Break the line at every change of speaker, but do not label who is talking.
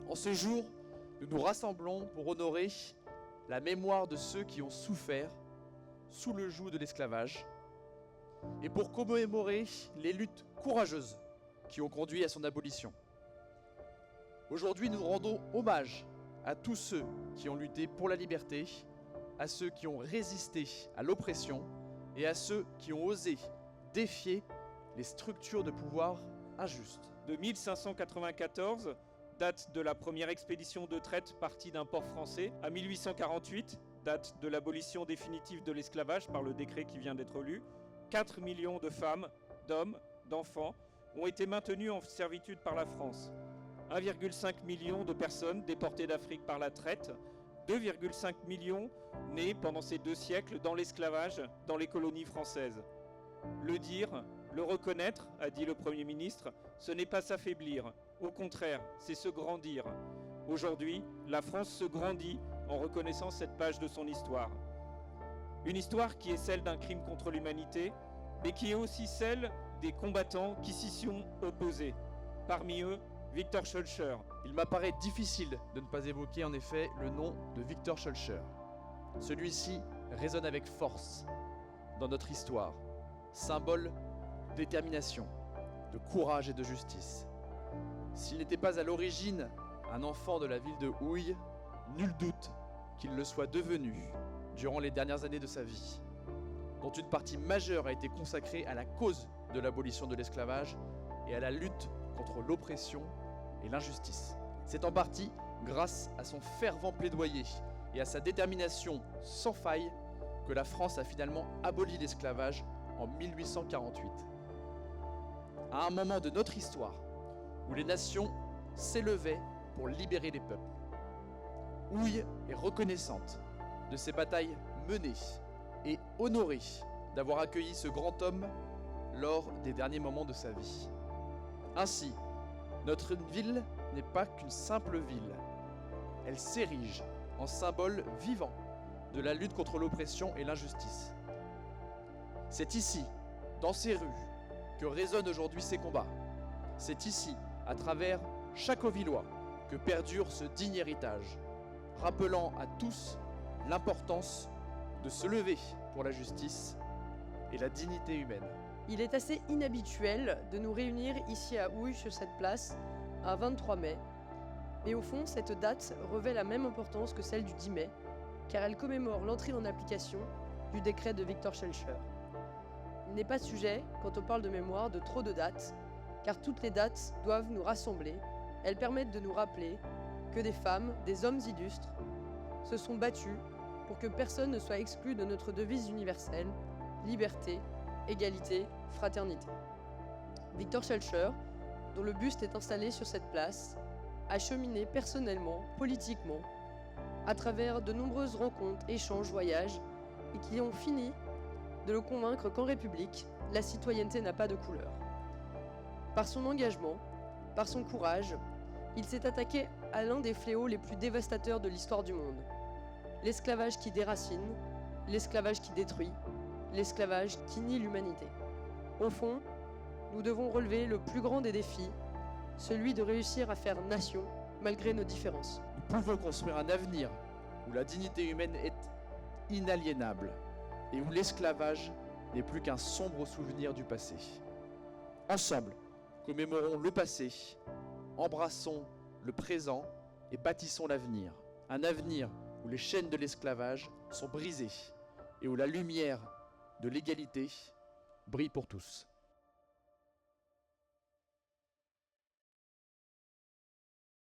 En ce jour, nous nous rassemblons pour honorer la mémoire de ceux qui ont souffert sous le joug de l'esclavage et pour commémorer les luttes courageuses qui ont conduit à son abolition. Aujourd'hui, nous rendons hommage à tous ceux qui ont lutté pour la liberté, à ceux qui ont résisté à l'oppression et à ceux qui ont osé défier les structures de pouvoir injustes.
De 1594, date de la première expédition de traite partie d'un port français, à 1848, date de l'abolition définitive de l'esclavage par le décret qui vient d'être lu, 4 millions de femmes, d'hommes, d'enfants ont été maintenus en servitude par la France. 1,5 million de personnes déportées d'Afrique par la traite, 2,5 millions nés pendant ces 2 siècles dans l'esclavage dans les colonies françaises. Le dire, le reconnaître, a dit le Premier ministre, ce n'est pas s'affaiblir. Au contraire, c'est se grandir. Aujourd'hui, la France se grandit en reconnaissant cette page de son histoire. Une histoire qui est celle d'un crime contre l'humanité, mais qui est aussi celle des combattants qui s'y sont opposés. Parmi eux, Victor Schœlcher.
Il m'apparaît difficile de ne pas évoquer en effet le nom de Victor Schœlcher. Celui-ci résonne avec force dans notre histoire, symbole de détermination, de courage et de justice. S'il n'était pas à l'origine un enfant de la ville de Houille, nul doute qu'il le soit devenu durant les dernières années de sa vie, dont une partie majeure a été consacrée à la cause de l'abolition de l'esclavage et à la lutte contre l'oppression et l'injustice. C'est en partie grâce à son fervent plaidoyer et à sa détermination sans faille que la France a finalement aboli l'esclavage en 1848. À un moment de notre histoire où les nations s'élevaient pour libérer les peuples. Houille est reconnaissante de ces batailles menées et honorée d'avoir accueilli ce grand homme lors des derniers moments de sa vie. Ainsi, notre ville n'est pas qu'une simple ville. Elle s'érige en symbole vivant de la lutte contre l'oppression et l'injustice. C'est ici, dans ces rues, que résonnent aujourd'hui ces combats. C'est ici, à travers chaque Auvillois, que perdure ce digne héritage, rappelant à tous l'importance de se lever pour la justice et la dignité humaine.
Il est assez inhabituel de nous réunir ici à Houille sur cette place, un 23 mai. Mais au fond, cette date revêt la même importance que celle du 10 mai, car elle commémore l'entrée en application du décret de Victor Schœlcher. Il n'est pas sujet, quand on parle de mémoire, de trop de dates, car toutes les dates doivent nous rassembler. Elles permettent de nous rappeler que des femmes, des hommes illustres, se sont battus pour que personne ne soit exclu de notre devise universelle, liberté, égalité, fraternité. Victor Schœlcher, dont le buste est installé sur cette place, a cheminé personnellement, politiquement, à travers de nombreuses rencontres, échanges, voyages, et qui ont fini de le convaincre qu'en République, la citoyenneté n'a pas de couleur. Par son engagement, par son courage, il s'est attaqué à l'un des fléaux les plus dévastateurs de l'histoire du monde. L'esclavage qui déracine, l'esclavage qui détruit, l'esclavage qui nie l'humanité. Au fond, nous devons relever le plus grand des défis, celui de réussir à faire nation malgré nos différences.
Nous pouvons construire un avenir où la dignité humaine est inaliénable et où l'esclavage n'est plus qu'un sombre souvenir du passé. Ensemble, commémorons le passé, embrassons le présent et bâtissons l'avenir. Un avenir où les chaînes de l'esclavage sont brisées et où la lumière de l'égalité brille pour tous.